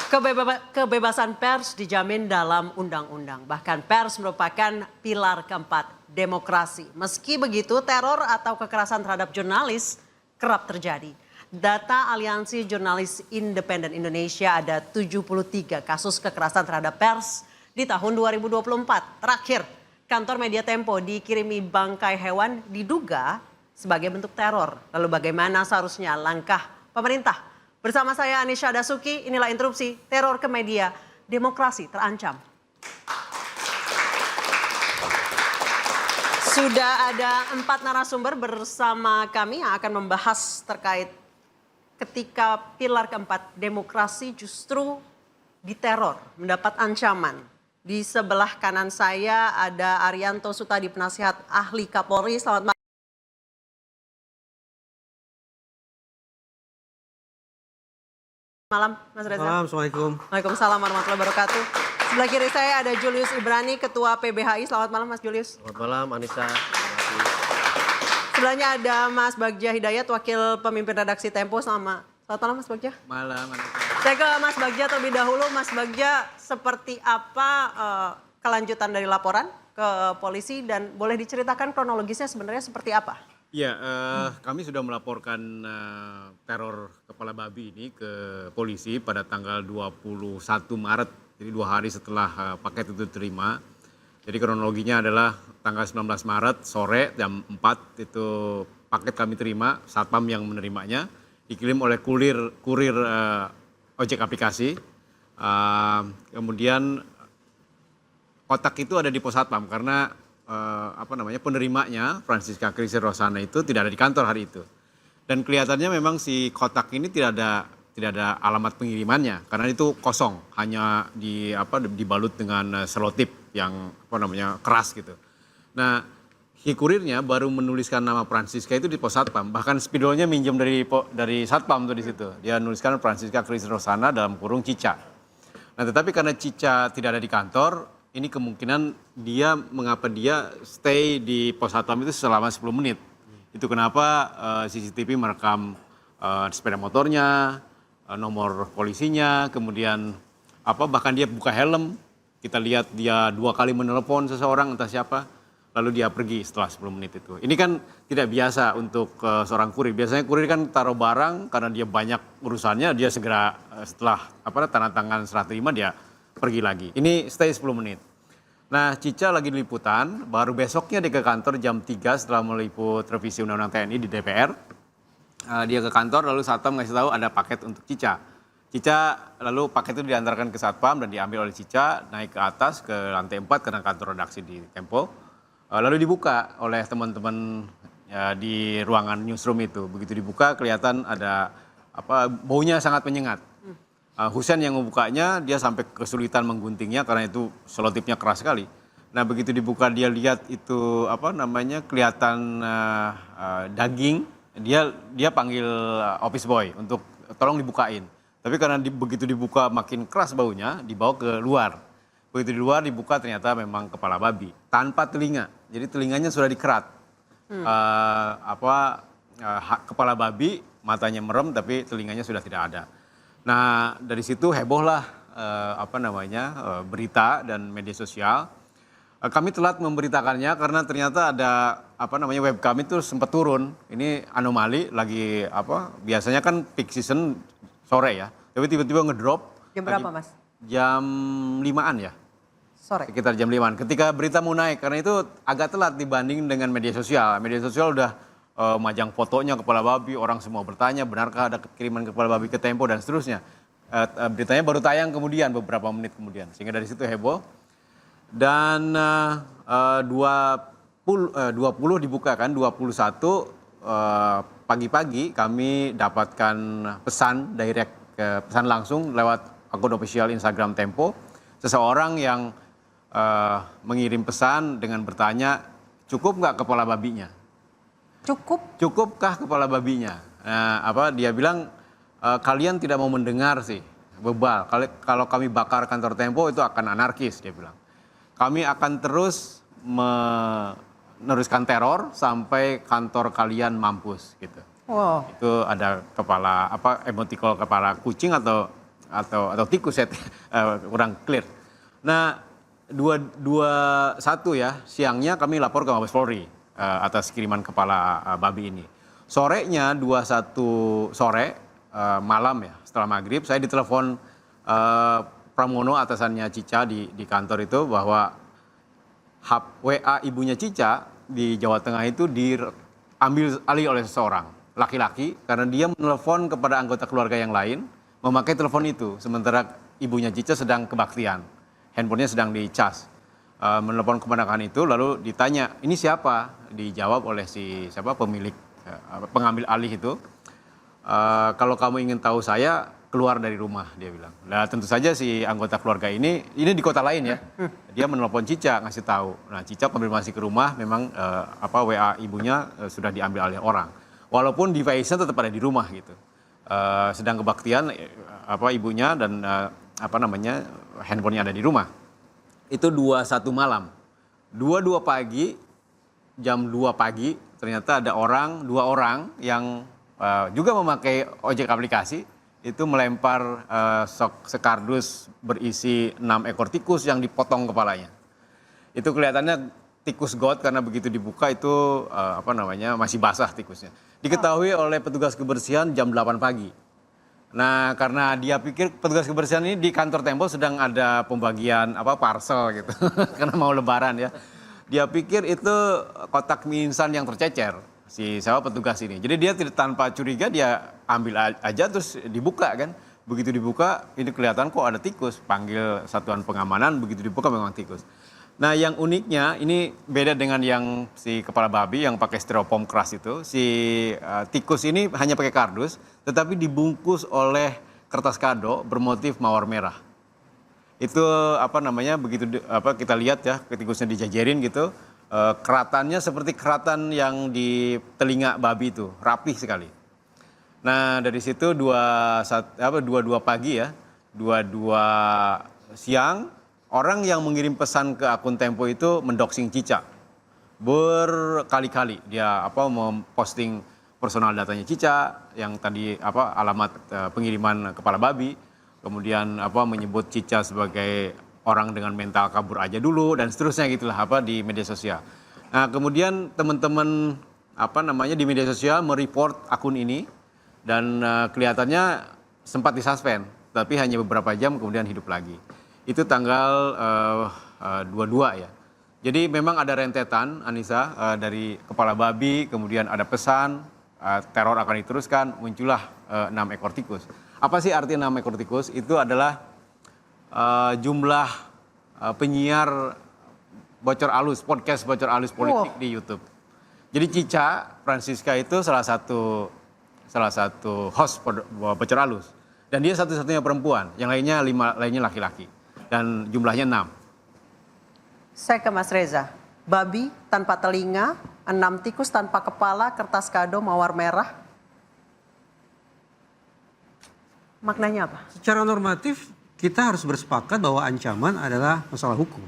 Kebebasan pers dijamin dalam undang-undang. Bahkan pers merupakan pilar keempat demokrasi. Meski begitu, teror atau kekerasan terhadap jurnalis kerap terjadi. Data Aliansi Jurnalis Independen Indonesia ada 73 kasus kekerasan terhadap pers di tahun 2024. Terakhir, kantor Media Tempo dikirimi bangkai hewan diduga sebagai bentuk teror. Lalu bagaimana seharusnya langkah pemerintah? Bersama saya Anisha Dasuki, inilah interupsi teror ke media, demokrasi terancam. Sudah ada 4 narasumber bersama kami yang akan membahas terkait ketika pilar keempat demokrasi justru diteror, mendapat ancaman. Di sebelah kanan saya ada Arianto Sutadi, penasihat ahli Kapolri. Selamat malam, Mas Reza. Malam, Assalamualaikum. Waalaikumsalam warahmatullahi wabarakatuh. Sebelah kiri saya ada Julius Ibrani, Ketua PBHI. Selamat malam, Mas Julius. Selamat malam, Anissa. Sebelahnya ada Mas Bagja Hidayat, Wakil Pemimpin Redaksi Tempo. Selamat malam, Mas Bagja. Malam, Anissa. Saya ke Mas Bagja terlebih dahulu. Mas Bagja, seperti apa kelanjutan dari laporan ke polisi dan boleh diceritakan kronologisnya sebenarnya seperti apa? Ya, kami sudah melaporkan teror kepala babi ini ke polisi pada tanggal 21 Maret. Jadi 2 hari setelah paket itu diterima. Jadi kronologinya adalah tanggal 19 Maret sore jam 4 itu paket kami terima, satpam yang menerimanya dikirim oleh kurir ojek aplikasi. Kemudian kotak itu ada di pos satpam karena penerimanya Francisca Christy Rosana itu tidak ada di kantor hari itu. Dan kelihatannya memang si kotak ini tidak ada alamat pengirimannya karena itu kosong, hanya dibalut dengan selotip yang keras gitu. Nah, si kurirnya baru menuliskan nama Francisca itu di pos satpam, bahkan spidolnya minjem dari satpam tuh di situ. Dia nuliskan Francisca Christy Rosana dalam kurung Cica. Nah, tetapi karena Cica tidak ada di kantor, ini kemungkinan mengapa dia stay di pos satpam itu selama 10 menit. Itu kenapa CCTV merekam sepeda motornya, nomor polisinya, kemudian bahkan dia buka helm. Kita lihat dia 2 kali menelepon seseorang entah siapa, lalu dia pergi setelah 10 menit itu. Ini kan tidak biasa untuk seorang kurir. Biasanya kurir kan taruh barang karena dia banyak urusannya, dia segera setelah tanda tangan serah terima dia pergi lagi. Ini stay 10 menit. Nah, Cica lagi di liputan, baru besoknya dia ke kantor jam 3 setelah meliput revisi Undang-Undang TNI di DPR. Dia ke kantor lalu satpam ngasih tahu ada paket untuk Cica. Cica lalu paket itu diantarkan ke satpam dan diambil oleh Cica, naik ke atas ke lantai 4 karena kantor redaksi di Tempo. Lalu dibuka oleh teman-teman di ruangan newsroom itu. Begitu dibuka kelihatan ada baunya sangat menyengat. Husein yang membukanya, dia sampai kesulitan mengguntingnya karena itu selotipnya keras sekali. Nah, begitu dibuka dia lihat itu kelihatan daging, dia panggil office boy untuk tolong dibukain. Tapi karena begitu dibuka makin keras baunya, dibawa ke luar. Begitu di luar dibuka ternyata memang kepala babi tanpa telinga. Jadi telinganya sudah dikerat. Kepala babi, matanya merem tapi telinganya sudah tidak ada. Nah, dari situ hebohlah berita dan media sosial. Kami telat memberitakannya karena ternyata ada web kami itu sempat turun. Ini anomali lagi biasanya kan peak season sore ya. Tapi tiba-tiba ngedrop. Jam berapa, Mas? Jam 5-an ya. Sore. Sekitar jam 5-an. Ketika berita mau naik karena itu agak telat dibanding dengan media sosial. Media sosial udah majang fotonya kepala babi, orang semua bertanya benarkah ada kiriman kepala babi ke Tempo dan seterusnya. Beritanya baru tayang kemudian beberapa menit kemudian, sehingga dari situ heboh. Dan 20 dibuka kan, 21 pagi-pagi kami dapatkan pesan pesan langsung lewat akun official Instagram Tempo, seseorang yang mengirim pesan dengan bertanya, cukup nggak kepala babinya? Cukupkah kepala babinya? Nah, dia bilang kalian tidak mau mendengar sih, bebal. Kalau kami bakar kantor Tempo itu akan anarkis, dia bilang. Kami akan terus meneruskan teror sampai kantor kalian mampus gitu. Wow. Itu ada kepala emotikon kepala kucing atau atau tikus ya, kurang clear. Nah, 21 ya, siangnya kami lapor ke Mabes Polri atas kiriman kepala babi ini. Sorenya 21 sore malam ya, setelah maghrib saya ditelepon Pramono, atasannya Cica di kantor itu, bahwa WA ibunya Cica di Jawa Tengah itu diambil alih oleh seseorang laki-laki karena dia menelpon kepada anggota keluarga yang lain memakai telepon itu, sementara ibunya Cica sedang kebaktian, handphonenya sedang dicas. Menelpon keponakan itu, lalu ditanya, ini siapa? Dijawab oleh pemilik pengambil alih itu, kalau kamu ingin tahu saya, keluar dari rumah, dia bilang. Nah, tentu saja si anggota keluarga ini di kota lain ya, dia menelpon Cica ngasih tahu. Nah, Cica konfirmasi ke rumah, memang WA ibunya sudah diambil alih orang. Walaupun device-nya tetap ada di rumah gitu. Sedang kebaktian ibunya dan handphonenya ada di rumah. Itu 21 malam. 22 pagi, jam 2 pagi, ternyata ada dua orang yang juga memakai ojek aplikasi, itu melempar sekardus berisi 6 ekor tikus yang dipotong kepalanya. Itu kelihatannya tikus got karena begitu dibuka itu masih basah tikusnya. Diketahui oleh petugas kebersihan jam 8 pagi. Nah, karena dia pikir petugas kebersihan ini di kantor Tempo sedang ada pembagian parcel gitu. Karena mau lebaran ya. Dia pikir itu kotak mie instan yang tercecer si petugas ini. Jadi dia tanpa curiga dia ambil aja terus dibuka kan. Begitu dibuka ini kelihatan kok ada tikus. Panggil satuan pengamanan, begitu dibuka memang tikus. Nah, yang uniknya ini beda dengan yang si kepala babi yang pakai styrofoam keras itu. Si tikus ini hanya pakai kardus tetapi dibungkus oleh kertas kado bermotif mawar merah. Itu begitu kita lihat ya, tikusnya dijajarin gitu. Keratannya seperti keratan yang di telinga babi itu, rapih sekali. Nah, dari situ 22 pagi ya, 22 siang, orang yang mengirim pesan ke akun Tempo itu mendoxing Cica. Berkali-kali dia memposting personal datanya Cica, yang tadi alamat pengiriman kepala babi, kemudian menyebut Cica sebagai orang dengan mental kabur aja dulu dan seterusnya gitulah di media sosial. Nah, kemudian teman-teman di media sosial mereport akun ini dan kelihatannya sempat disuspend, tapi hanya beberapa jam kemudian hidup lagi. Itu tanggal 22 ya. Jadi memang ada rentetan, Anissa, dari kepala babi, kemudian ada pesan, teror akan diteruskan, muncullah 6 ekor tikus. Apa sih arti 6 ekor tikus? Itu adalah jumlah penyiar bocor alus, podcast bocor alus politik di YouTube. Jadi Cica Francisca itu salah satu host bocor alus. Dan dia satu-satunya perempuan, yang lainnya 5 lainnya laki-laki. Dan jumlahnya 6. Saya ke Mas Reza. Babi tanpa telinga, 6 tikus tanpa kepala, kertas kado mawar merah. Maknanya apa? Secara normatif kita harus bersepakat bahwa ancaman adalah masalah hukum,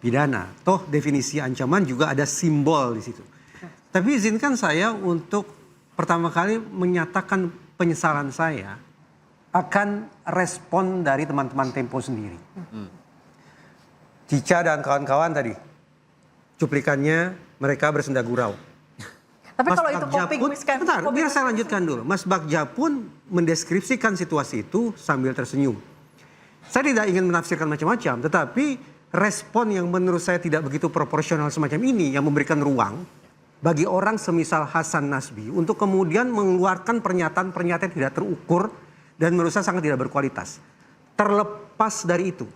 pidana. Toh definisi ancaman juga ada simbol di situ. Tapi izinkan saya untuk pertama kali menyatakan penyesalan saya akan respon dari teman-teman Tempo sendiri. Cica dan kawan-kawan tadi, cuplikannya mereka bersenda gurau. Tapi Mas kalau itu coping, bentar, biar saya lanjutkan dulu. Mas Bagja pun mendeskripsikan situasi itu sambil tersenyum. Saya tidak ingin menafsirkan macam-macam, tetapi respon yang menurut saya tidak begitu proporsional semacam ini yang memberikan ruang bagi orang semisal Hasan Nasbi untuk kemudian mengeluarkan pernyataan-pernyataan yang tidak terukur dan menurut saya sangat tidak berkualitas. Terlepas dari itu,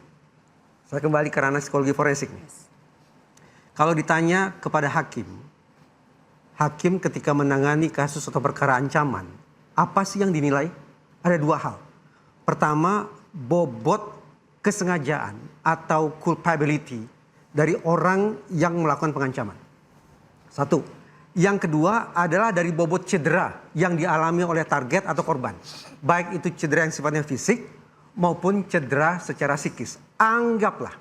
saya kembali ke ranah psikologi forensik. Kalau ditanya kepada hakim ketika menangani kasus atau perkara ancaman, apa sih yang dinilai? Ada 2 hal. Pertama, bobot kesengajaan atau culpability dari orang yang melakukan pengancaman. 1. Yang kedua adalah dari bobot cedera yang dialami oleh target atau korban. Baik itu cedera yang sifatnya fisik maupun cedera secara psikis. Anggaplah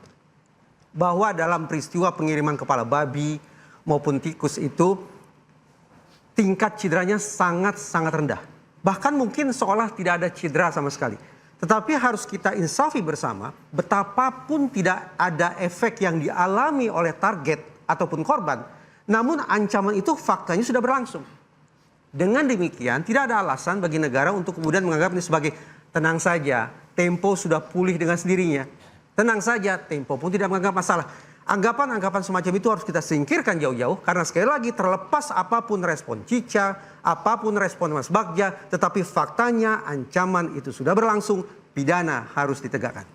bahwa dalam peristiwa pengiriman kepala babi maupun tikus itu tingkat cederanya sangat-sangat rendah. Bahkan mungkin seolah tidak ada cedera sama sekali. Tetapi harus kita insafi bersama, betapapun tidak ada efek yang dialami oleh target ataupun korban, namun ancaman itu faktanya sudah berlangsung. Dengan demikian, tidak ada alasan bagi negara untuk kemudian menganggap ini sebagai tenang saja, Tempo sudah pulih dengan sendirinya. Tenang saja, Tempo pun tidak menganggap masalah. Anggapan-anggapan semacam itu harus kita singkirkan jauh-jauh, karena sekali lagi terlepas apapun respon Cica, apapun respon Mas Bagja, tetapi faktanya ancaman itu sudah berlangsung, pidana harus ditegakkan.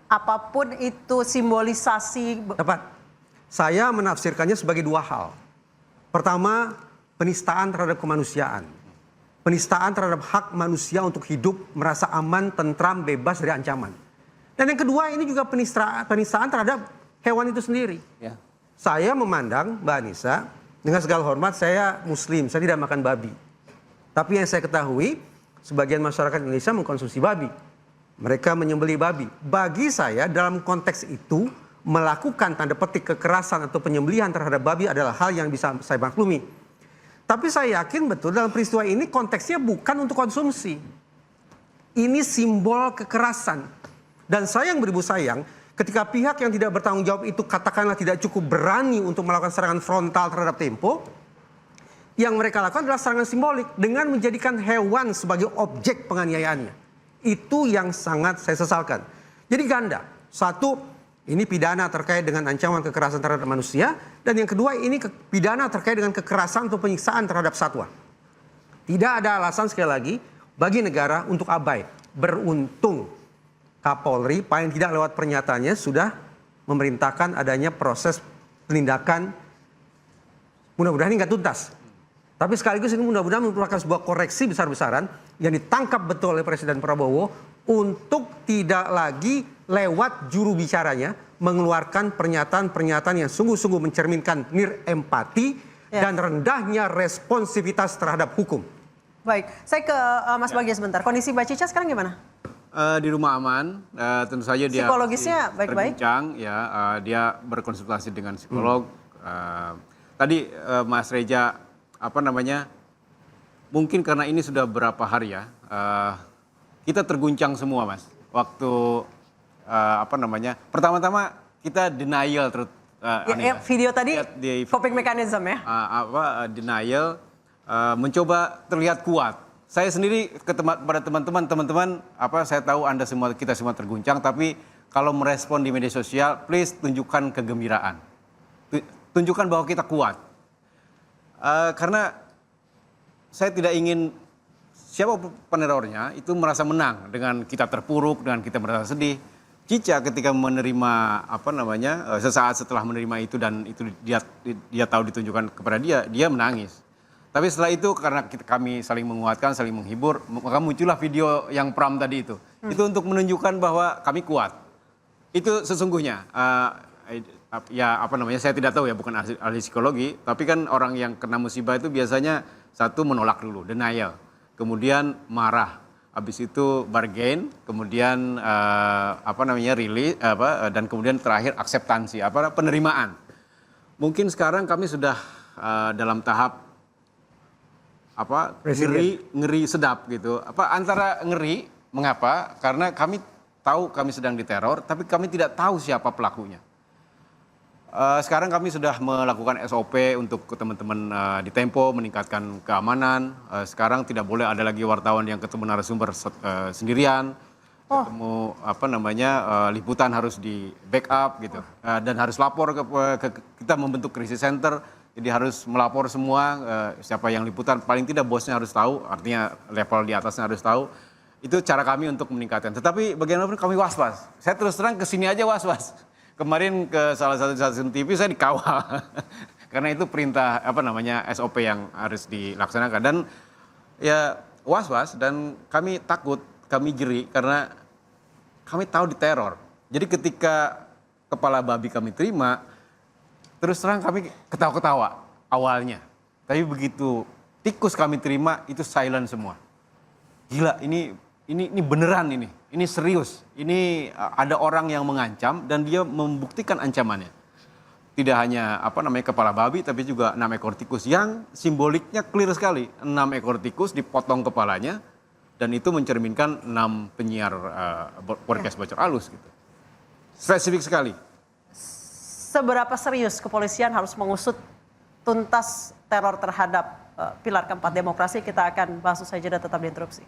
Apapun itu simbolisasi. Tepat. Saya menafsirkannya sebagai dua hal. Pertama, penistaan terhadap kemanusiaan. Penistaan terhadap hak manusia untuk hidup, merasa aman, tentram, bebas dari ancaman. Dan yang kedua, ini juga penistaan terhadap hewan itu sendiri. Ya. Saya memandang, Mbak Anissa, dengan segala hormat, saya Muslim, saya tidak makan babi. Tapi yang saya ketahui, sebagian masyarakat Indonesia mengkonsumsi babi. Mereka menyembelih babi. Bagi saya, dalam konteks itu, melakukan tanda petik kekerasan atau penyembelihan terhadap babi adalah hal yang bisa saya maklumi. Tapi saya yakin betul dalam peristiwa ini konteksnya bukan untuk konsumsi. Ini simbol kekerasan. Dan sayang beribu sayang, ketika pihak yang tidak bertanggung jawab itu katakanlah tidak cukup berani untuk melakukan serangan frontal terhadap Tempo, yang mereka lakukan adalah serangan simbolik dengan menjadikan hewan sebagai objek penganiayaannya. Itu yang sangat saya sesalkan. Jadi ganda. Satu, ini pidana terkait dengan ancaman kekerasan terhadap manusia. Dan yang kedua, ini pidana terkait dengan kekerasan atau penyiksaan terhadap satwa. Tidak ada alasan sekali lagi bagi negara untuk abai. Beruntung Kapolri paling tidak lewat pernyataannya sudah memerintahkan adanya proses penindakan. Mudah-mudahan ini nggak tuntas. Tapi sekaligus ini mudah-mudahan merupakan sebuah koreksi besar-besaran yang ditangkap betul oleh Presiden Prabowo untuk tidak lagi lewat juru bicaranya mengeluarkan pernyataan-pernyataan yang sungguh-sungguh mencerminkan empati dan rendahnya responsivitas terhadap hukum. Baik, saya ke Mas Bagja sebentar. Kondisi Mbak Cica sekarang gimana? Di rumah aman, tentu saja dia psikologisnya baik-baik. Terbincang, ya, dia berkonsultasi dengan psikolog. Tadi Mas Reja, mungkin karena ini sudah berapa hari ya, kita terguncang semua, Mas. Waktu pertama-tama kita denial video tadi coping mechanism ya. Denial, mencoba terlihat kuat. Saya sendiri pada teman-teman, saya tahu Anda semua, kita semua terguncang, tapi kalau merespon di media sosial, please tunjukkan kegembiraan. Tunjukkan bahwa kita kuat. Karena saya tidak ingin siapa penerornya itu merasa menang dengan kita terpuruk, dengan kita merasa sedih. Cica ketika menerima sesaat setelah menerima itu dan itu dia tahu ditunjukkan kepada dia menangis. Tapi setelah itu karena kami saling menguatkan, saling menghibur, maka muncullah video yang Pram tadi itu. Itu untuk menunjukkan bahwa kami kuat. Itu sesungguhnya saya tidak tahu ya, bukan ahli psikologi, tapi kan orang yang kena musibah itu biasanya satu menolak dulu, denial. Kemudian marah, habis itu bargain, kemudian release, dan kemudian terakhir akseptansi, penerimaan. Mungkin sekarang kami sudah dalam tahap ngeri sedap gitu. Antara ngeri, mengapa? Karena kami tahu kami sedang diteror, tapi kami tidak tahu siapa pelakunya. Sekarang kami sudah melakukan SOP untuk teman-teman di Tempo, meningkatkan keamanan. Sekarang tidak boleh ada lagi wartawan yang ketemu narasumber sendirian. Ketemu liputan harus di backup gitu. Dan harus lapor ke kita membentuk krisis center. Jadi harus melapor semua siapa yang liputan. Paling tidak bosnya harus tahu, artinya level di atasnya harus tahu. Itu cara kami untuk meningkatkan. Tetapi bagaimanapun kami was-was. Saya terus terang kesini aja was-was. Kemarin ke salah satu stasiun TV saya dikawal. Karena itu perintah SOP yang harus dilaksanakan. Dan ya was-was dan kami takut, kami jeri karena kami tahu diteror. Jadi ketika kepala babi kami terima, terus terang kami ketawa-ketawa awalnya. Tapi begitu tikus kami terima itu silent semua. Gila, ini beneran ini. Ini serius. Ini ada orang yang mengancam dan dia membuktikan ancamannya. Tidak hanya kepala babi tapi juga 6 ekor tikus yang simboliknya clear sekali. 6 ekor tikus dipotong kepalanya, dan itu mencerminkan 6 penyiar podcast bocor halus gitu. Spesifik sekali. Seberapa serius kepolisian harus mengusut tuntas teror terhadap pilar keempat demokrasi? Kita akan bahas usai jeda, tetap di Interupsi.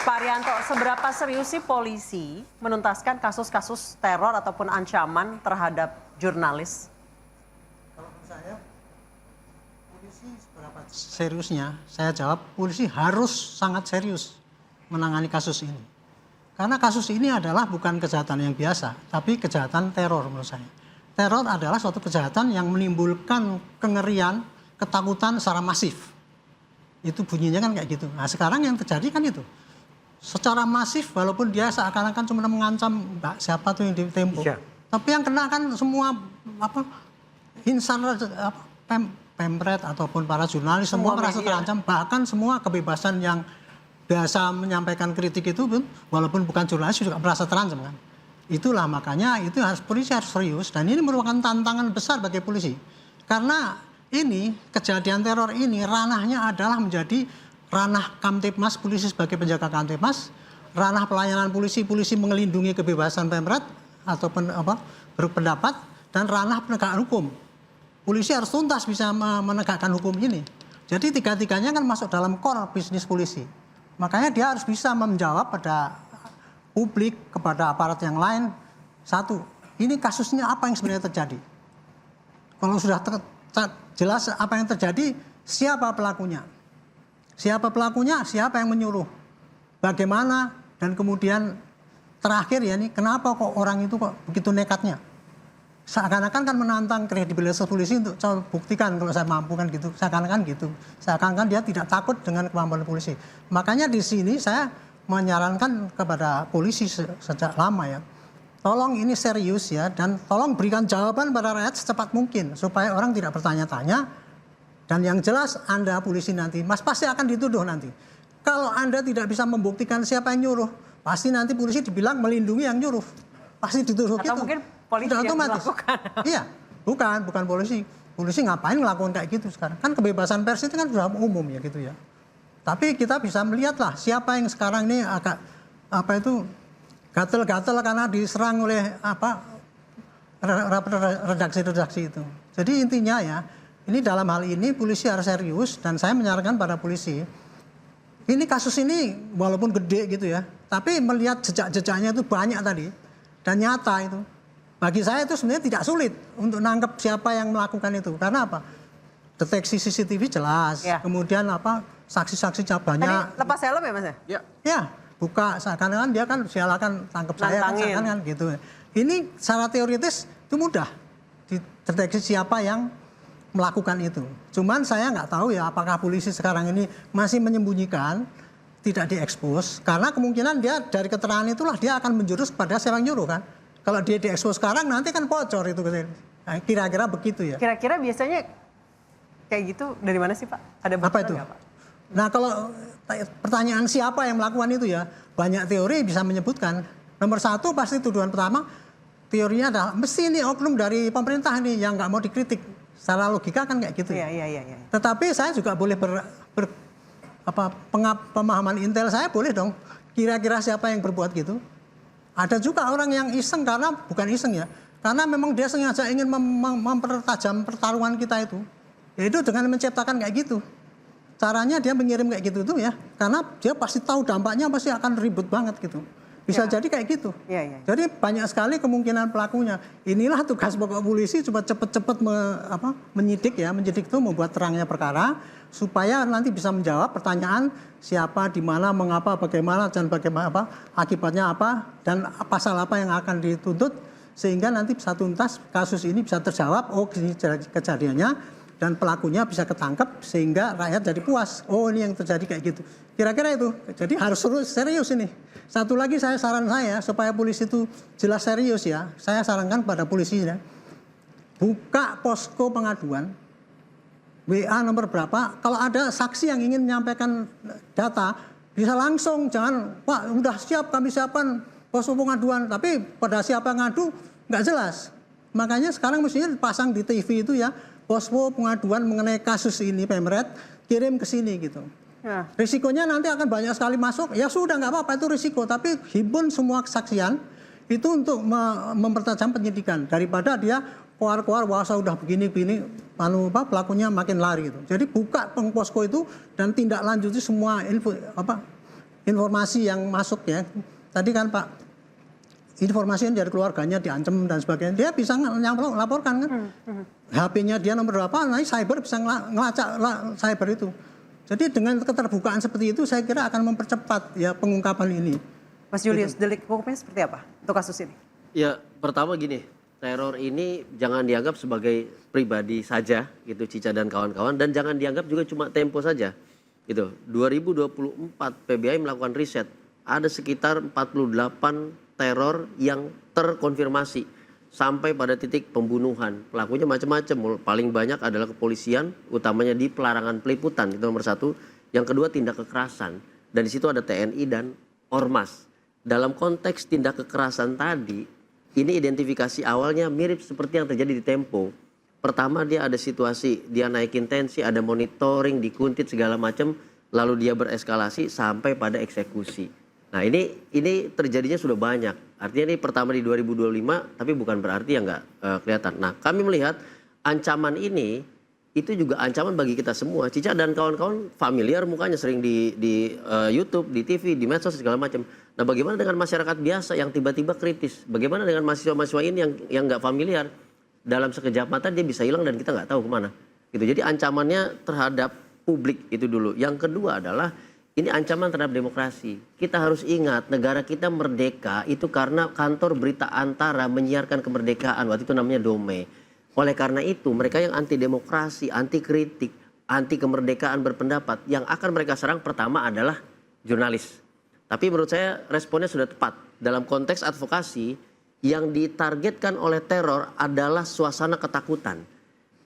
Pak Arianto, seberapa serius sih polisi menuntaskan kasus-kasus teror ataupun ancaman terhadap jurnalis? Kalau menurut saya, polisi seberapa seriusnya? Saya jawab, polisi harus sangat serius menangani kasus ini. Karena kasus ini adalah bukan kejahatan yang biasa, tapi kejahatan teror menurut saya. Teror adalah suatu kejahatan yang menimbulkan kengerian, ketakutan secara masif. Itu bunyinya kan kayak gitu. Nah sekarang yang terjadi kan itu. Secara masif, walaupun dia seakan-akan cuma mengancam siapa tuh yang ditembak. Iya. Tapi yang kena kan semua insan pemret ataupun para jurnalis semua merasa terancam. Bahkan semua kebebasan yang biasa menyampaikan kritik itu pun walaupun bukan jurnalis juga merasa terancam kan. Itulah makanya itu polisi harus serius dan ini merupakan tantangan besar bagi polisi. Karena ini kejadian teror ini ranahnya adalah menjadi ranah Kamtipmas, polisi sebagai penjaga Kamtipmas, ranah pelayanan polisi mengelindungi kebebasan pemret ataupun berpendapat, dan ranah penegakan hukum. Polisi harus tuntas bisa menegakkan hukum ini. Jadi tiga-tiganya kan masuk dalam core bisnis polisi. Makanya dia harus bisa menjawab pada publik, kepada aparat yang lain. Satu, ini kasusnya apa yang sebenarnya terjadi? Kalau sudah jelas apa yang terjadi, siapa pelakunya? Siapa pelakunya, siapa yang menyuruh, bagaimana, dan kemudian terakhir ya ini kenapa kok orang itu kok begitu nekatnya. Seakan-akan kan menantang kredibilitas polisi untuk coba buktikan kalau saya mampu kan gitu, seakan-akan gitu. Seakan-akan dia tidak takut dengan kemampuan polisi. Makanya di sini saya menyarankan kepada polisi sejak lama ya, tolong ini serius ya, dan tolong berikan jawaban pada rakyat secepat mungkin supaya orang tidak bertanya-tanya. Dan yang jelas Anda polisi nanti, Mas pasti akan dituduh nanti. Kalau Anda tidak bisa membuktikan siapa yang nyuruh, pasti nanti polisi dibilang melindungi yang nyuruh. Pasti dituduh gitu. Atau mungkin polisi yang melakukan. Iya, bukan polisi. Polisi ngapain ngelakuin kayak gitu sekarang? Kan kebebasan pers itu kan sudah umum ya gitu ya. Tapi kita bisa melihatlah siapa yang sekarang ini agak gatel-gatel karena diserang oleh redaksi-redaksi itu. Jadi intinya ya, ini dalam hal ini polisi harus serius dan saya menyarankan pada polisi, ini kasus ini walaupun gede gitu ya, tapi melihat jejak-jejaknya itu banyak tadi dan nyata itu. Bagi saya itu sebenarnya tidak sulit untuk nangkep siapa yang melakukan itu. Karena apa? Deteksi CCTV jelas, ya. Kemudian saksi-saksinya banyak. Tadi lepas helm ya Mas ya? Ya, buka seakan-akan dia kan silakan tangkep saya kan, seakan-akan gitu. Ini secara teoritis itu mudah dideteksi siapa yang melakukan itu. Cuman saya nggak tahu ya apakah polisi sekarang ini masih menyembunyikan, tidak diekspos, karena kemungkinan dia dari keterangan itulah dia akan menjurus pada siapa yang nyuruh kan. Kalau dia diekspos sekarang nanti kan bocor itu. Nah, kira-kira begitu ya. Kira-kira biasanya kayak gitu dari mana sih Pak? Ada apa itu? Pak? Nah kalau pertanyaan siapa yang melakukan itu ya, banyak teori bisa menyebutkan. Nomor satu pasti tuduhan pertama, teorinya adalah mesti ini oknum dari pemerintah nih yang nggak mau dikritik. Secara logika kan kayak gitu. Iya. Tetapi saya juga boleh pemahaman intel saya boleh dong. Kira-kira siapa yang berbuat gitu? Ada juga orang yang iseng karena bukan iseng ya. Karena memang dia sengaja ingin mempertajam pertarungan kita itu. Yaitu dengan menciptakan kayak gitu. Caranya dia mengirim kayak gitu tuh ya. Karena dia pasti tahu dampaknya pasti akan ribut banget gitu. Bisa jadi kayak gitu. Jadi banyak sekali kemungkinan pelakunya. Inilah tugas pokok polisi, coba cepet-cepet menyidik itu membuat terangnya perkara supaya nanti bisa menjawab pertanyaan siapa, di mana, mengapa, bagaimana, dan bagaimana akibatnya apa, dan pasal apa yang akan dituntut sehingga nanti bisa tuntas kasus ini bisa terjawab. Oh, ini kejadiannya. Dan pelakunya bisa ketangkep sehingga rakyat jadi puas. Oh ini yang terjadi kayak gitu. Kira-kira itu. Jadi harus serius ini. Satu lagi saran saya supaya polisi itu jelas serius ya. Saya sarankan pada polisi ya. Buka posko pengaduan WA nomor berapa. Kalau ada saksi yang ingin menyampaikan data, bisa langsung, jangan, Pak udah siap kami siapkan posko pengaduan, tapi pada siapa yang ngadu nggak jelas. Makanya sekarang mestinya pasang di TV itu ya, posko pengaduan mengenai kasus ini Pemret, kirim ke sini gitu. Ya. Risikonya nanti akan banyak sekali masuk, ya sudah nggak apa-apa itu risiko, tapi himpun semua kesaksian itu untuk mempertajam penyidikan daripada dia keluar-keluar wah saya udah begini-begini, pelakunya makin lari gitu. Jadi buka posko itu dan tindak lanjuti semua informasi yang masuk ya. Tadi kan Pak, informasi dari keluarganya diancam dan sebagainya, dia bisa laporkan kan. HP-nya dia nomor berapa, nanti cyber bisa ngelacak cyber itu. Jadi dengan keterbukaan seperti itu saya kira akan mempercepat ya pengungkapan ini. Mas Julius, delik hukumnya seperti apa untuk kasus ini? Ya, pertama gini, teror ini jangan dianggap sebagai pribadi saja gitu Cica dan kawan-kawan, dan jangan dianggap juga cuma Tempo saja. Gitu. 2024 PBI melakukan riset, ada sekitar 48 teror yang terkonfirmasi sampai pada titik pembunuhan. Pelakunya macam-macam. Paling banyak adalah kepolisian, utamanya di pelarangan peliputan, itu nomor satu. Yang kedua tindak kekerasan, dan di situ ada TNI dan Ormas. Dalam konteks tindak kekerasan tadi, ini identifikasi awalnya mirip seperti yang terjadi di Tempo. Pertama dia ada situasi, dia naikin tensi, ada monitoring, dikuntit segala macam, lalu dia bereskalasi sampai pada eksekusi. Nah ini terjadinya sudah banyak. Artinya ini pertama di 2025, tapi bukan berarti ya nggak kelihatan. Nah kami melihat ancaman ini itu juga ancaman bagi kita semua. Cica dan kawan-kawan familiar mukanya sering di YouTube, di TV, di medsos segala macam. Nah bagaimana dengan masyarakat biasa yang tiba-tiba kritis? Bagaimana dengan mahasiswa-mahasiswa ini yang nggak familiar? Dalam sekejap mata dia bisa hilang dan kita nggak tahu kemana. Gitu. Jadi ancamannya terhadap publik itu dulu. Yang kedua adalah ini ancaman terhadap demokrasi. Kita harus ingat negara kita merdeka itu karena kantor berita Antara menyiarkan kemerdekaan. Waktu itu namanya Dome. Oleh karena itu mereka yang anti demokrasi, anti kritik, anti kemerdekaan berpendapat, yang akan mereka serang pertama adalah jurnalis. Tapi menurut saya responnya sudah tepat. Dalam konteks advokasi yang ditargetkan oleh teror adalah suasana ketakutan.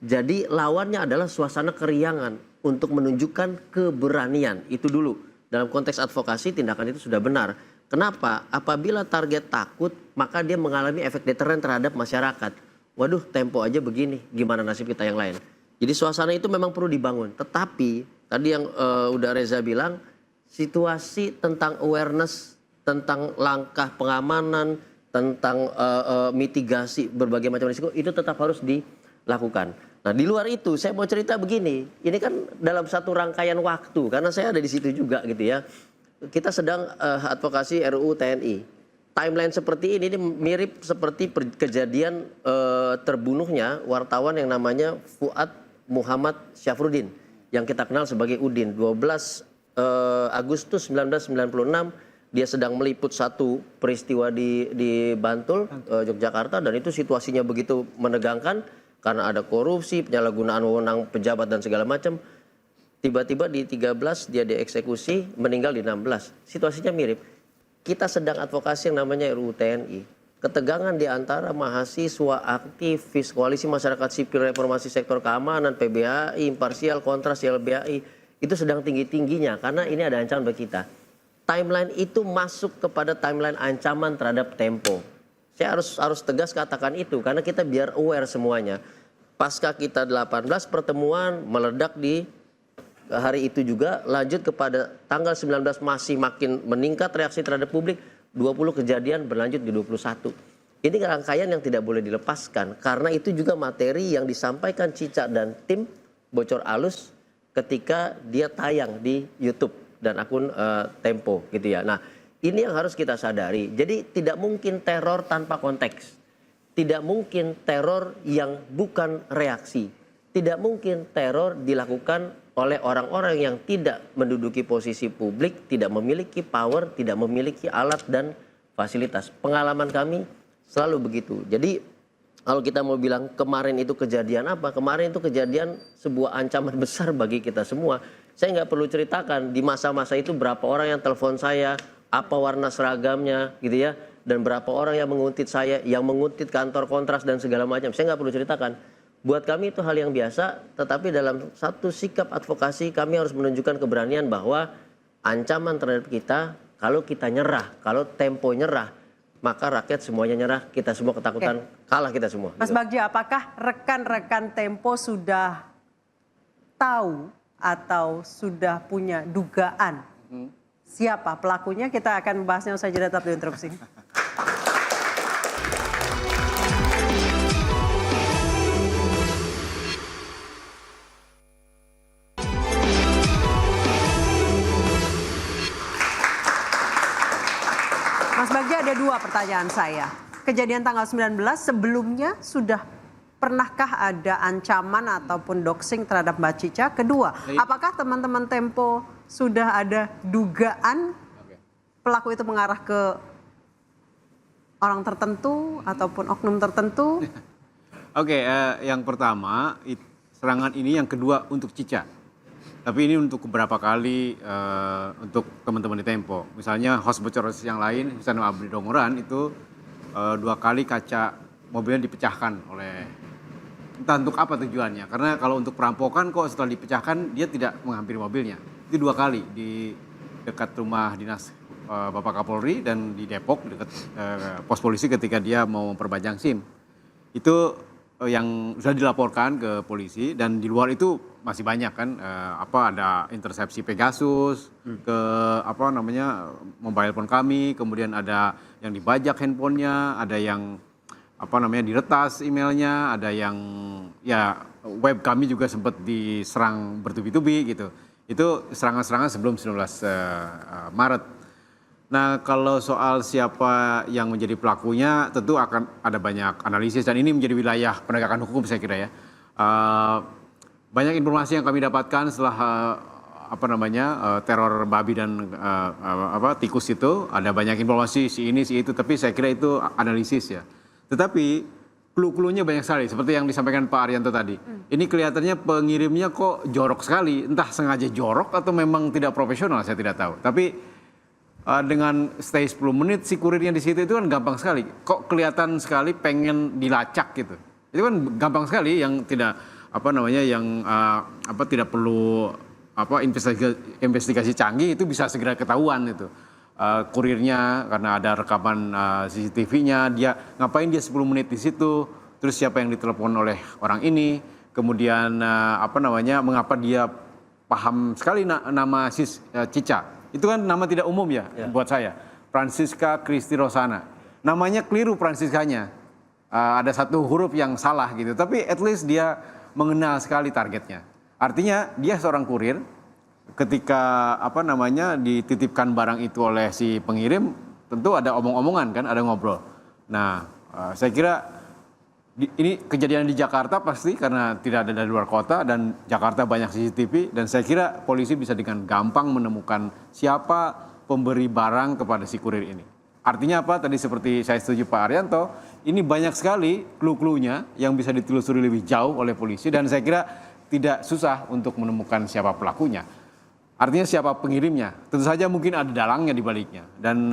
Jadi lawannya adalah suasana keriangan untuk menunjukkan keberanian. Itu dulu. Dalam konteks advokasi tindakan itu sudah benar. Kenapa? Apabila target takut, maka dia mengalami efek deteren terhadap masyarakat. Waduh, Tempo aja begini, gimana nasib kita yang lain? Jadi suasana itu memang perlu dibangun. Tetapi tadi yang udah Reza bilang, situasi tentang awareness, tentang langkah pengamanan, tentang mitigasi berbagai macam risiko itu tetap harus dilakukan. Nah di luar itu saya mau cerita begini, ini kan dalam satu rangkaian waktu karena saya ada di situ juga gitu ya. Kita sedang advokasi RUU TNI. Timeline seperti ini mirip seperti kejadian terbunuhnya wartawan yang namanya Fuad Muhammad Syafruddin yang kita kenal sebagai Udin. 12 Agustus 1996 dia sedang meliput satu peristiwa di Bantul, Yogyakarta, dan itu situasinya begitu menegangkan. Karena ada korupsi, penyalahgunaan wewenang pejabat dan segala macam. Tiba-tiba di 13 dia dieksekusi, meninggal di 16. Situasinya mirip. Kita sedang advokasi yang namanya RUU TNI. Ketegangan di antara mahasiswa, aktivis, koalisi masyarakat sipil, reformasi sektor keamanan, PBHI, imparsial, kontras, YLBHI. Itu sedang tinggi-tingginya karena ini ada ancaman bagi kita. Timeline itu masuk kepada timeline ancaman terhadap Tempo. Saya harus tegas katakan itu karena kita biar aware semuanya. Pasca kita 18 pertemuan meledak di hari itu juga, lanjut kepada tanggal 19 masih makin meningkat reaksi terhadap publik, 20 kejadian berlanjut di 21. Ini rangkaian yang tidak boleh dilepaskan karena itu juga materi yang disampaikan Cica dan tim Bocor Alus ketika dia tayang di YouTube dan akun Tempo gitu ya. Nah, ini yang harus kita sadari. Jadi tidak mungkin teror tanpa konteks. Tidak mungkin teror yang bukan reaksi. Tidak mungkin teror dilakukan oleh orang-orang yang tidak menduduki posisi publik, tidak memiliki power, tidak memiliki alat dan fasilitas. Pengalaman kami selalu begitu. Jadi kalau kita mau bilang kemarin itu kejadian apa? Kemarin itu kejadian sebuah ancaman besar bagi kita semua. Saya nggak perlu ceritakan di masa-masa itu berapa orang yang telepon saya, apa warna seragamnya gitu ya, dan berapa orang yang menguntit saya, yang menguntit kantor kontras dan segala macam. Saya nggak perlu ceritakan. Buat kami itu hal yang biasa, tetapi dalam satu sikap advokasi kami harus menunjukkan keberanian bahwa ancaman terhadap kita, kalau kita nyerah, kalau Tempo nyerah, maka rakyat semuanya nyerah, kita semua ketakutan, kalah kita semua. Mas Bagja, apakah rekan-rekan Tempo sudah tahu atau sudah punya dugaan siapa pelakunya? Kita akan membahasnya usai jeda, tetap di Interupsi. Mas Bagja, ada dua pertanyaan saya. Kejadian tanggal 19 sebelumnya sudah pernahkah ada ancaman ataupun doxing terhadap Mbak Cica? Kedua, apakah teman-teman Tempo sudah ada dugaan pelaku itu mengarah ke orang tertentu ataupun oknum tertentu? Oke, yang pertama serangan ini, yang kedua untuk Cica. Tapi ini untuk beberapa kali untuk teman-teman di Tempo. Misalnya host bocor yang lain, misalnya Abdi Dongoran itu 2 kali kaca mobilnya dipecahkan oleh, entah untuk apa tujuannya. Karena kalau untuk perampokan kok setelah dipecahkan dia tidak menghampiri mobilnya. Itu 2 kali di dekat rumah dinas Bapak Kapolri dan di Depok dekat pos polisi ketika dia mau memperpanjang SIM. Itu yang sudah dilaporkan ke polisi, dan di luar itu masih banyak kan, ada intersepsi Pegasus ke mobile phone kami, kemudian ada yang dibajak handphonenya, ada yang diretas emailnya, ada yang web kami juga sempat diserang bertubi-tubi gitu. Itu serangan-serangan sebelum 19 Maret. Nah, kalau soal siapa yang menjadi pelakunya, tentu akan ada banyak analisis, dan ini menjadi wilayah penegakan hukum saya kira ya. Banyak informasi yang kami dapatkan setelah teror babi dan tikus itu, ada banyak informasi si ini si itu, tapi saya kira itu analisis ya. Tetapi clue-cluenya banyak sekali, seperti yang disampaikan Pak Arianto tadi. Ini kelihatannya pengirimnya kok jorok sekali, entah sengaja jorok atau memang tidak profesional, saya tidak tahu. Tapi dengan stay 10 menit si kurirnya di situ itu kan gampang sekali. Kok kelihatan sekali pengen dilacak gitu. Itu kan gampang sekali, yang tidak tidak perlu investigasi canggih, itu bisa segera ketahuan itu. Kurirnya karena ada rekaman CCTV-nya, dia ngapain dia 10 menit di situ, terus siapa yang ditelepon oleh orang ini, kemudian mengapa dia paham sekali nama Cica. Itu kan nama tidak umum ya buat saya. Francisca Christy Rosana. Namanya keliru Franciscanya. Ada 1 huruf yang salah gitu. Tapi at least dia mengenal sekali targetnya. Artinya dia seorang kurir. Ketika dititipkan barang itu oleh si pengirim, tentu ada omong-omongan kan, ada ngobrol. Nah, saya kira ini kejadian di Jakarta pasti karena tidak ada dari luar kota, dan Jakarta banyak CCTV, dan saya kira polisi bisa dengan gampang menemukan siapa pemberi barang kepada si kurir ini. Artinya apa? Tadi seperti saya setuju Pak Arianto, ini banyak sekali clue-cluenya yang bisa ditelusuri lebih jauh oleh polisi, dan saya kira tidak susah untuk menemukan siapa pelakunya. Artinya siapa pengirimnya. Tentu saja mungkin ada dalangnya di baliknya. Dan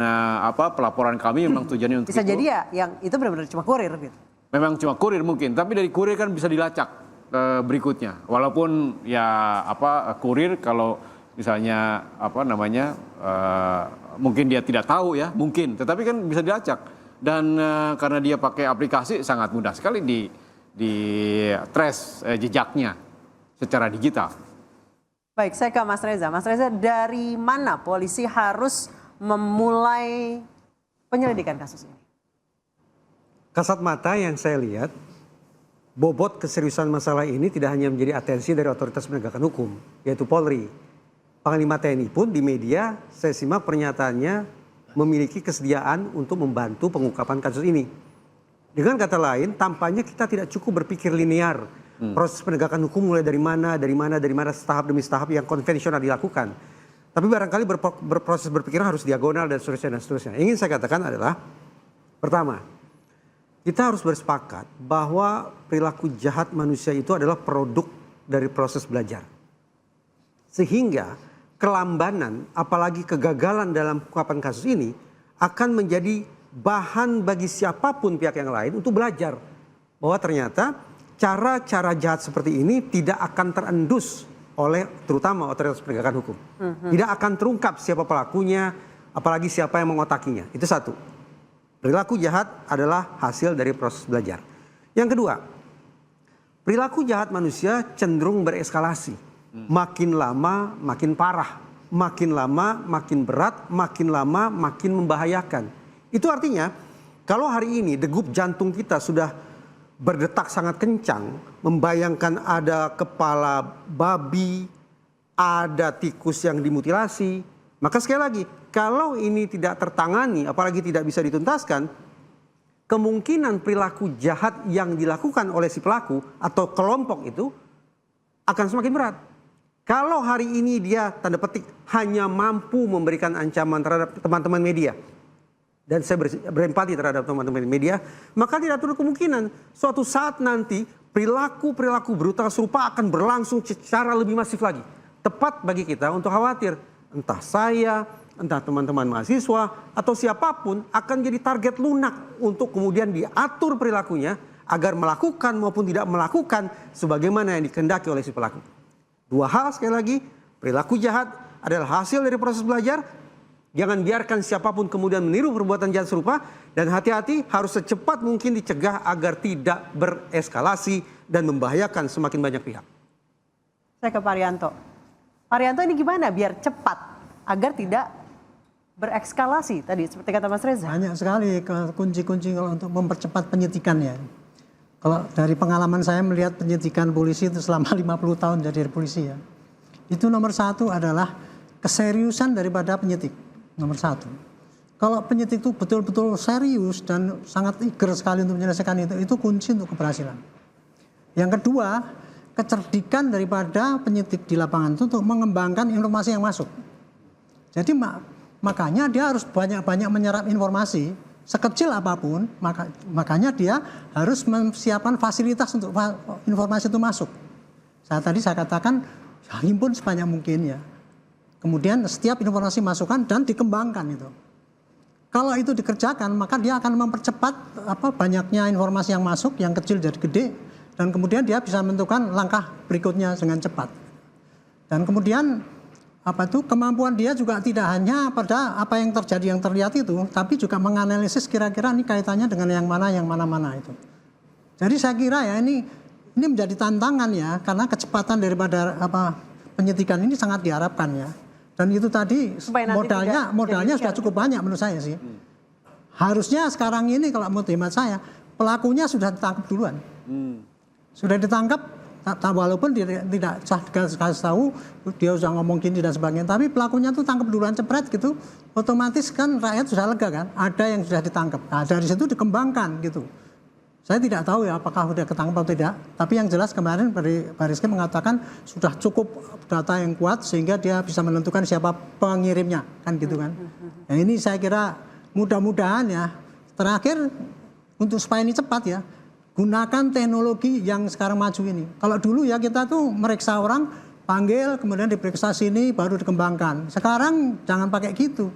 pelaporan kami memang tujuannya untuk bisa jadi ya yang itu benar-benar cuma kurir gitu. Memang cuma kurir mungkin, tapi dari kurir kan bisa dilacak berikutnya. Walaupun kurir kalau misalnya mungkin dia tidak tahu ya, mungkin, tetapi kan bisa dilacak. Dan karena dia pakai aplikasi, sangat mudah sekali di trace jejaknya secara digital. Baik, saya ke Mas Reza. Mas Reza, dari mana polisi harus memulai penyelidikan kasus ini? Kasat mata yang saya lihat, bobot keseriusan masalah ini tidak hanya menjadi atensi dari otoritas penegakan hukum, yaitu Polri. Panglima TNI pun di media, saya simak pernyataannya memiliki kesediaan untuk membantu pengungkapan kasus ini. Dengan kata lain, tampaknya kita tidak cukup berpikir linear. Proses penegakan hukum mulai dari mana, setahap demi setahap yang konvensional dilakukan. Tapi barangkali berproses berpikir harus diagonal dan seterusnya dan seterusnya. Ingin saya katakan adalah, pertama, kita harus bersepakat bahwa perilaku jahat manusia itu adalah produk dari proses belajar. Sehingga kelambanan, apalagi kegagalan dalam pengungkapan kasus ini akan menjadi bahan bagi siapapun pihak yang lain untuk belajar. Bahwa ternyata cara-cara jahat seperti ini tidak akan terendus oleh terutama otoritas penegakan hukum. Tidak akan terungkap siapa pelakunya, apalagi siapa yang mengotakinya. Itu satu. Perilaku jahat adalah hasil dari proses belajar. Yang kedua, perilaku jahat manusia cenderung bereskalasi. Makin lama makin parah, makin lama makin berat, makin lama makin membahayakan. Itu artinya kalau hari ini degup jantung kita sudah berdetak sangat kencang, membayangkan ada kepala babi, ada tikus yang dimutilasi, maka sekali lagi, kalau ini tidak tertangani, apalagi tidak bisa dituntaskan, kemungkinan perilaku jahat yang dilakukan oleh si pelaku atau kelompok itu akan semakin berat. Kalau hari ini dia tanda petik hanya mampu memberikan ancaman terhadap teman-teman media, dan saya berempati terhadap teman-teman media, maka tidak terlalu kemungkinan suatu saat nanti perilaku-perilaku brutal serupa akan berlangsung secara lebih masif lagi. Tepat bagi kita untuk khawatir, entah saya, entah teman-teman mahasiswa, atau siapapun akan jadi target lunak untuk kemudian diatur perilakunya agar melakukan maupun tidak melakukan sebagaimana yang dikehendaki oleh si pelaku. Dua hal sekali lagi, perilaku jahat adalah hasil dari proses belajar. Jangan biarkan siapapun kemudian meniru perbuatan jahat serupa, dan hati-hati harus secepat mungkin dicegah agar tidak bereskalasi dan membahayakan semakin banyak pihak. Saya ke Pak Arianto. Pak Arianto, ini gimana biar cepat agar tidak berekskalasi tadi seperti kata Mas Reza? Banyak sekali kunci-kunci kalau untuk mempercepat penyidikan ya. Kalau dari pengalaman saya melihat penyidikan polisi itu selama 50 tahun jadi polisi ya. Itu nomor satu adalah keseriusan daripada penyidik. Nomor satu. Kalau penyidik itu betul-betul serius dan sangat eager sekali untuk menyelesaikan itu kunci untuk keberhasilan. Yang kedua, kecerdikan daripada penyidik di lapangan itu untuk mengembangkan informasi yang masuk. Jadi makanya dia harus banyak-banyak menyerap informasi, sekecil apapun, makanya dia harus mempersiapkan fasilitas untuk informasi itu masuk. Tadi saya katakan, himpun sebanyak mungkin ya. Kemudian setiap informasi masukkan dan dikembangkan itu. Kalau itu dikerjakan, maka dia akan mempercepat banyaknya informasi yang masuk, yang kecil jadi gede, dan kemudian dia bisa menentukan langkah berikutnya dengan cepat. Dan kemudian kemampuan dia juga tidak hanya pada apa yang terjadi yang terlihat itu, tapi juga menganalisis kira-kira ini kaitannya dengan yang mana itu. Jadi saya kira ya ini menjadi tantangan ya, karena kecepatan daripada penyidikan ini sangat diharapkan ya. Dan itu tadi modalnya sudah cukup banyak menurut saya sih. Harusnya sekarang ini kalau menurut hemat saya, pelakunya sudah ditangkap duluan. Sudah ditangkap, walaupun dia tidak kasih tahu, dia sudah ngomong gini dan sebagainya. Tapi pelakunya tuh tangkap duluan cepret gitu, otomatis kan rakyat sudah lega kan, ada yang sudah ditangkap. Nah dari situ dikembangkan gitu. Saya tidak tahu ya apakah sudah ketangkap atau tidak, tapi yang jelas kemarin Pak Rizky mengatakan sudah cukup data yang kuat sehingga dia bisa menentukan siapa pengirimnya, kan gitu kan. Nah ini saya kira mudah-mudahan ya, terakhir untuk supaya ini cepat ya, gunakan teknologi yang sekarang maju ini. Kalau dulu ya kita tuh meriksa orang, panggil, kemudian diperiksa sini, baru dikembangkan. Sekarang jangan pakai gitu.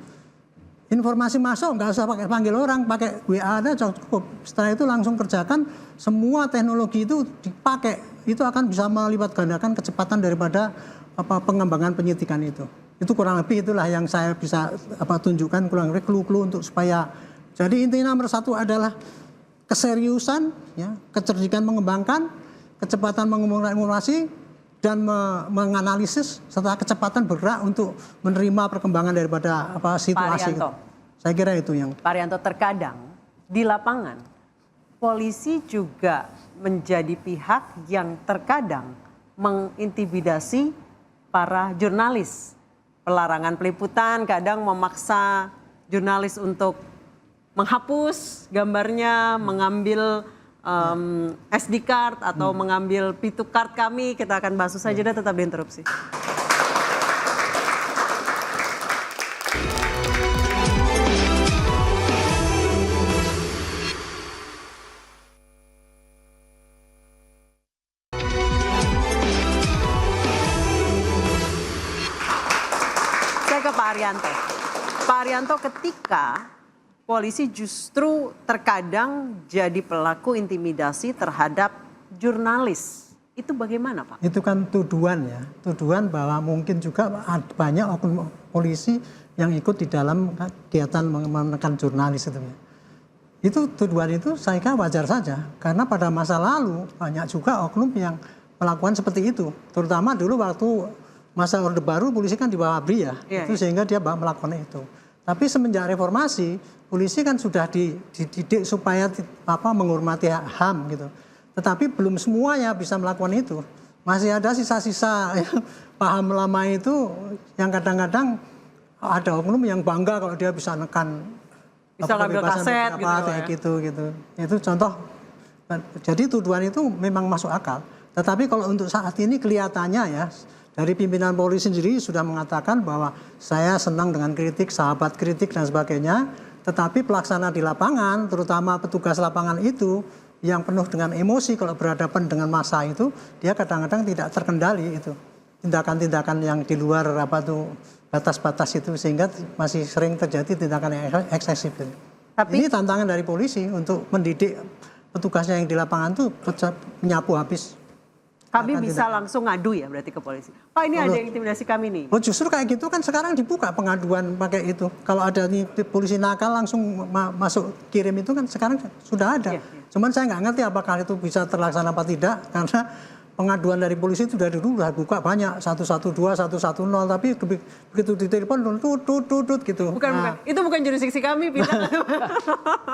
Informasi masuk nggak usah pakai panggil orang, pakai WA ada cukup. Setelah itu langsung kerjakan, semua teknologi itu dipakai, itu akan bisa melipat gandakan kecepatan daripada pengembangan penyidikan itu. Itu kurang lebih itulah yang saya bisa tunjukkan kurang lebih clue-clue untuk supaya. Jadi intinya nomor satu adalah keseriusan, ya, kecerdikan mengembangkan, kecepatan mengumpulkan informasi, dan menganalisis serta kecepatan bergerak untuk menerima perkembangan daripada situasi. Saya kira itu yang. Pak Arianto, terkadang di lapangan polisi juga menjadi pihak yang terkadang mengintimidasi para jurnalis. Pelarangan peliputan kadang memaksa jurnalis untuk menghapus gambarnya, mengambil SD card atau mengambil pitu card kami. Kita akan bahas usai jeda, tetap diinterupsi. Saya ke Pak Arianto. Pak Arianto, ketika polisi justru terkadang jadi pelaku intimidasi terhadap jurnalis. Itu bagaimana, Pak? Itu kan tuduhan ya, tuduhan bahwa mungkin juga banyak oknum polisi yang ikut di dalam kegiatan menekan jurnalis itu. Itu tuduhan itu saya kira wajar saja, karena pada masa lalu banyak juga oknum yang melakukan seperti itu. Terutama dulu waktu masa Orde Baru polisi kan di bawah ABRI ya, itu sehingga dia melakukan itu. Tapi semenjak reformasi polisi kan sudah dididik supaya menghormati HAM gitu. Tetapi belum semuanya bisa melakukan itu. Masih ada sisa-sisa yang paham lama itu yang kadang-kadang ada oknum yang bangga kalau dia bisa nekan bisa ngambil kaset gitu. Itu contoh. Jadi tuduhan itu memang masuk akal. Tetapi kalau untuk saat ini kelihatannya ya dari pimpinan Polri sendiri sudah mengatakan bahwa saya senang dengan kritik, sahabat kritik dan sebagainya. Tetapi pelaksana di lapangan, terutama petugas lapangan itu yang penuh dengan emosi kalau berhadapan dengan massa itu, dia kadang-kadang tidak terkendali itu. Tindakan-tindakan yang di luar batas-batas itu sehingga masih sering terjadi tindakan yang eksesif. Tapi ini tantangan dari polisi untuk mendidik petugasnya yang di lapangan itu menyapu habis. Kami bisa langsung ngadu ya berarti ke polisi. Pak, ini ada yang intimidasi kami nih. Oh, justru kayak gitu kan sekarang dibuka pengaduan pakai itu. Kalau ada nih polisi nakal langsung masuk kirim itu kan sekarang sudah ada. Cuman saya nggak ngerti apakah itu bisa terlaksana apa tidak, karena pengaduan dari polisi itu dari dulu udah buka banyak 112, 110, tapi begitu ditelepon tut gitu. Bukan. Itu bukan jurisdiksi kami, Peter.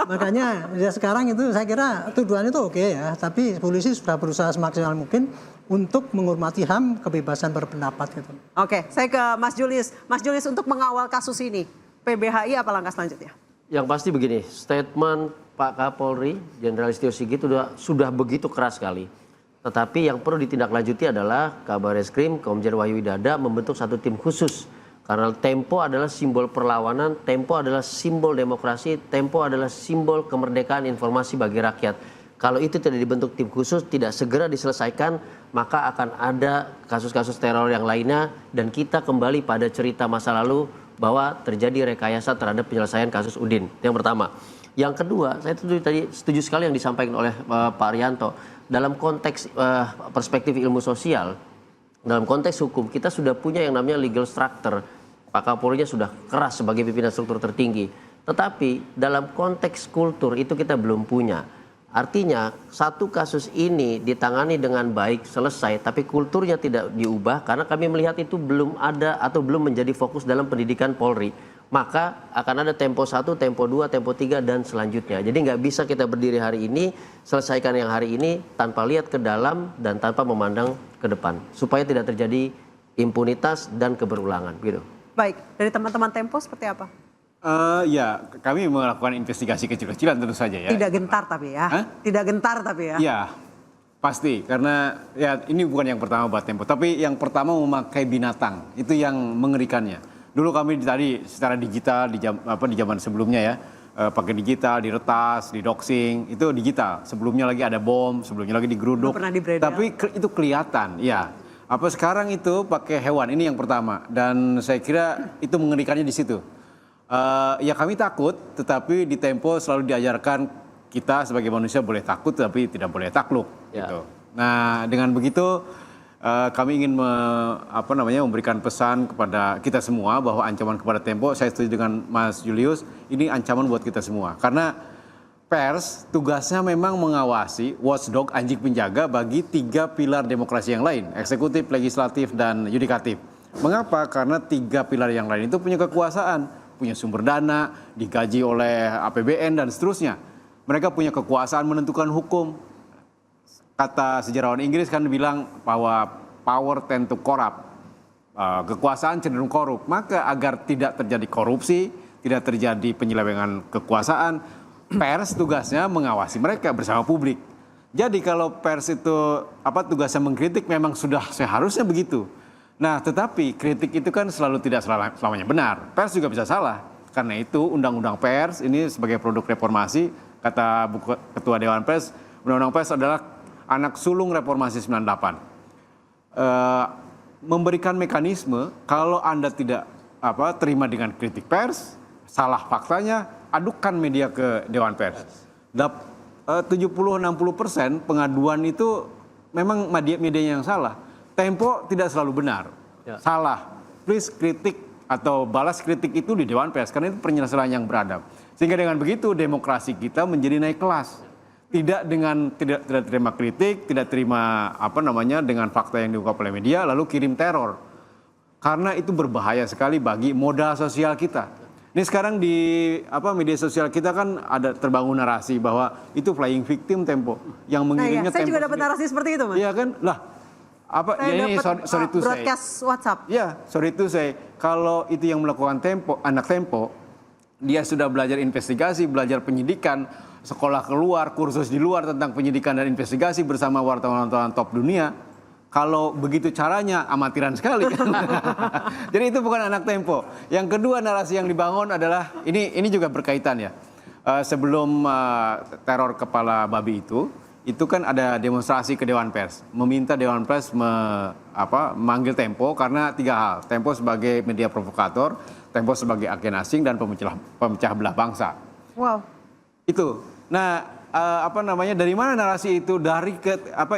Makanya ya sekarang itu saya kira tuduhan itu oke ya, tapi polisi sudah berusaha semaksimal mungkin untuk menghormati HAM kebebasan berpendapat gitu. Oke, saya ke Mas Julius. Mas Julius, untuk mengawal kasus ini, PBHI apa langkah selanjutnya? Yang pasti begini, statement Pak Kapolri, Jenderal Listio Sigit sudah begitu keras sekali. Tetapi yang perlu ditindaklanjuti adalah Kabareskrim, Komjen Wahyu Widada membentuk satu tim khusus. Karena Tempo adalah simbol perlawanan, Tempo adalah simbol demokrasi, Tempo adalah simbol kemerdekaan informasi bagi rakyat. Kalau itu tidak dibentuk tim khusus, tidak segera diselesaikan, maka akan ada kasus-kasus teror yang lainnya dan kita kembali pada cerita masa lalu bahwa terjadi rekayasa terhadap penyelesaian kasus Udin. Itu yang pertama. Yang kedua, saya setuju sekali yang disampaikan oleh Pak Rianto. Dalam konteks perspektif ilmu sosial, dalam konteks hukum, kita sudah punya yang namanya legal structure. Pak Kapolrinya sudah keras sebagai pimpinan struktur tertinggi. Tetapi dalam konteks kultur itu kita belum punya. Artinya satu kasus ini ditangani dengan baik, selesai, tapi kulturnya tidak diubah karena kami melihat itu belum ada atau belum menjadi fokus dalam pendidikan Polri. Maka akan ada tempo 1, tempo 2, tempo 3 dan selanjutnya. Jadi nggak bisa kita berdiri hari ini, selesaikan yang hari ini tanpa lihat ke dalam dan tanpa memandang ke depan. Supaya tidak terjadi impunitas dan keberulangan. Gitu. Baik, dari teman-teman Tempo seperti apa? Ya, kami melakukan investigasi kecil-kecilan tentu saja ya. Tidak gentar tapi ya. Tidak gentar tapi ya. Ya, pasti. Karena ya ini bukan yang pertama buat Tempo. Tapi yang pertama memakai binatang. Itu yang mengerikannya. Dulu kami tadi secara digital di zaman sebelumnya ya, pakai digital, diretas, didoxing, itu digital. Sebelumnya lagi ada bom, sebelumnya lagi digeruduk. Tapi itu kelihatan, ya. Apa sekarang itu pakai hewan, ini yang pertama. Dan saya kira itu mengerikannya di situ. Ya kami takut, tetapi di Tempo selalu diajarkan kita sebagai manusia boleh takut, tapi tidak boleh takluk. Ya. Gitu. Nah dengan begitu kami ingin memberikan pesan kepada kita semua bahwa ancaman kepada Tempo, saya setuju dengan Mas Julius, ini ancaman buat kita semua. Karena pers tugasnya memang mengawasi, watchdog, anjing penjaga bagi 3 pilar demokrasi yang lain, eksekutif, legislatif, dan yudikatif. Mengapa? Karena 3 pilar yang lain itu punya kekuasaan, punya sumber dana, digaji oleh APBN, dan seterusnya. Mereka punya kekuasaan menentukan hukum. Kata sejarawan Inggris kan bilang bahwa power tend to corrupt. Kekuasaan cenderung korup. Maka agar tidak terjadi korupsi, tidak terjadi penyelewengan kekuasaan, pers tugasnya mengawasi mereka bersama publik. Jadi kalau pers itu tugasnya mengkritik memang sudah seharusnya begitu. Nah tetapi kritik itu kan selalu tidak selamanya benar. Pers juga bisa salah. Karena itu undang-undang pers ini sebagai produk reformasi, kata Ketua Dewan Pers, undang-undang pers adalah anak sulung reformasi 98. Memberikan mekanisme kalau Anda tidak terima dengan kritik pers, salah faktanya, adukan media ke Dewan Pers. 70-60% pengaduan itu memang media yang salah. Tempo tidak selalu benar, salah. Please kritik atau balas kritik itu di Dewan Pers karena itu penyelesaian yang beradab. Sehingga dengan begitu demokrasi kita menjadi naik kelas. Tidak terima kritik, tidak terima dengan fakta yang diungkap oleh media lalu kirim teror. Karena itu berbahaya sekali bagi modal sosial kita. Ini sekarang di media sosial kita kan ada terbangun narasi bahwa itu flying victim Tempo yang mengirimnya saya Tempo juga dapat narasi seperti itu, Mas. Iya kan? Lah, ini sorry to say. Broadcast WhatsApp. Ya, sorry to say, kalau itu yang melakukan anak Tempo, dia sudah belajar investigasi, belajar penyidikan, sekolah keluar, kursus di luar tentang penyidikan dan investigasi bersama wartawan-wartawan top dunia. Kalau begitu caranya, amatiran sekali. Jadi itu bukan anak Tempo. Yang kedua narasi yang dibangun adalah, ini juga berkaitan ya. Sebelum teror kepala babi itu kan ada demonstrasi ke Dewan Pers. Meminta Dewan Pers memanggil Tempo karena 3 hal. Tempo sebagai media provokator, Tempo sebagai agen asing, dan pemecah belah bangsa. Wow. Itu. Nah, dari mana narasi itu? Dari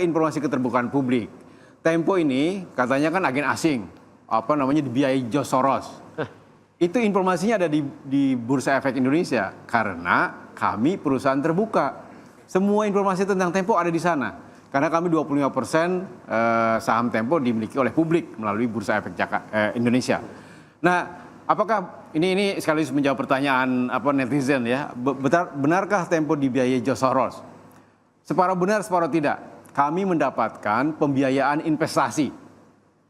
informasi keterbukaan publik. Tempo ini katanya kan agen asing, dibiayai George Soros. Itu informasinya ada di Bursa Efek Indonesia karena kami perusahaan terbuka. Semua informasi tentang Tempo ada di sana. Karena kami 25% saham Tempo dimiliki oleh publik melalui Bursa Efek Indonesia. Nah, apakah ini sekaligus menjawab pertanyaan netizen ya? Benarkah Tempo dibiayai George Soros? Separuh benar, separuh tidak. Kami mendapatkan pembiayaan investasi.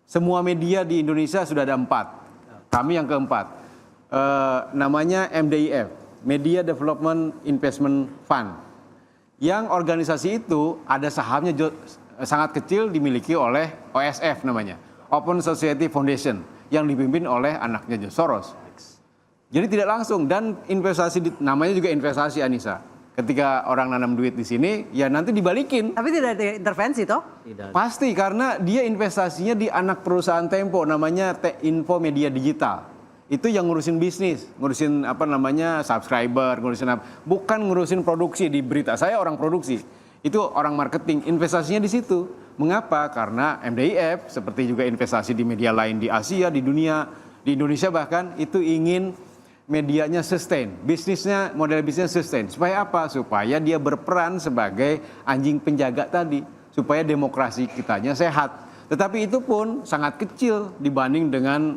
Semua media di Indonesia sudah ada 4. Kami yang keempat. Namanya MDIF, Media Development Investment Fund. Yang organisasi itu ada sahamnya sangat kecil dimiliki oleh OSF namanya, Open Society Foundation, yang dipimpin oleh anaknya George Soros. Jadi tidak langsung, dan investasi namanya juga investasi, Anissa. Ketika orang nanam duit di sini, ya nanti dibalikin. Tapi tidak ada intervensi toh? Tidak. Pasti, karena dia investasinya di anak perusahaan Tempo, namanya Info Media Digital. Itu yang ngurusin bisnis, ngurusin subscriber, bukan ngurusin produksi. Di berita saya orang produksi, itu orang marketing, investasinya di situ. Mengapa? Karena MDIF seperti juga investasi di media lain di Asia, di dunia, di Indonesia bahkan, itu ingin medianya sustain, model bisnisnya sustain. Supaya apa? Supaya dia berperan sebagai anjing penjaga tadi, supaya demokrasi kitanya sehat. Tetapi itu pun sangat kecil dibanding dengan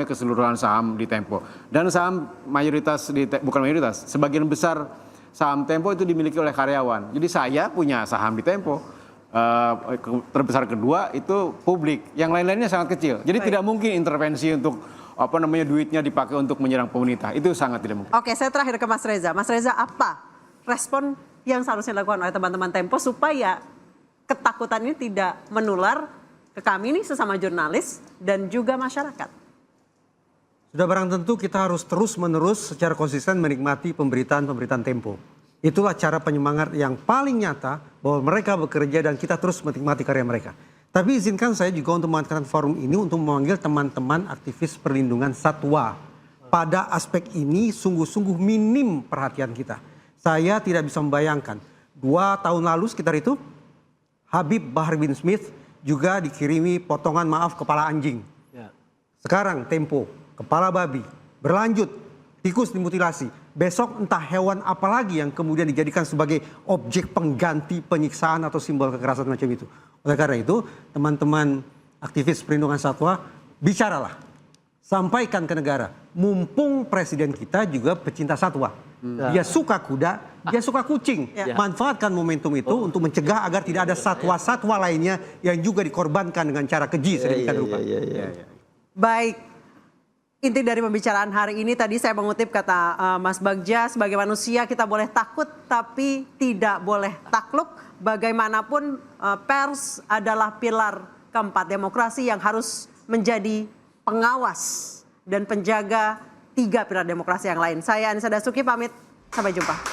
keseluruhan saham di Tempo. Dan saham sebagian besar saham Tempo itu dimiliki oleh karyawan. Jadi saya punya saham di Tempo. Terbesar kedua itu publik. Yang lain-lainnya sangat kecil. Jadi tidak mungkin intervensi untuk duitnya dipakai untuk menyerang pemerintah. Itu sangat tidak mungkin. Oke, saya terakhir ke Mas Reza. Mas Reza, apa respon yang seharusnya dilakukan oleh teman-teman Tempo supaya ketakutan ini tidak menular ke kami nih sesama jurnalis dan juga masyarakat? Sudah barang tentu kita harus terus-menerus secara konsisten menikmati pemberitaan Tempo. Itulah cara penyemangat yang paling nyata bahwa mereka bekerja dan kita terus menikmati karya mereka. Tapi izinkan saya juga untuk mengatakan forum ini untuk memanggil teman-teman aktivis perlindungan satwa. Pada aspek ini sungguh-sungguh minim perhatian kita. Saya tidak bisa membayangkan 2 tahun lalu sekitar itu Habib Bahar bin Smith juga dikirimi potongan kepala anjing. Ya. Sekarang Tempo, kepala babi. Berlanjut, tikus dimutilasi. Besok entah hewan apa lagi yang kemudian dijadikan sebagai objek pengganti penyiksaan atau simbol kekerasan macam itu. Oleh karena itu, teman-teman aktivis perlindungan satwa, bicaralah. Sampaikan ke negara. Mumpung presiden kita juga pecinta satwa. Dia suka kuda, dia suka kucing. Manfaatkan momentum itu untuk mencegah agar tidak ada satwa-satwa lainnya yang juga dikorbankan dengan cara keji sedemikian rupa. Baik, inti dari pembicaraan hari ini tadi saya mengutip kata Mas Bagja, sebagai manusia kita boleh takut tapi tidak boleh takluk. Bagaimanapun pers adalah pilar keempat demokrasi yang harus menjadi pengawas dan penjaga 3 pilar demokrasi yang lain. Saya Anissa Dasuki pamit, sampai jumpa.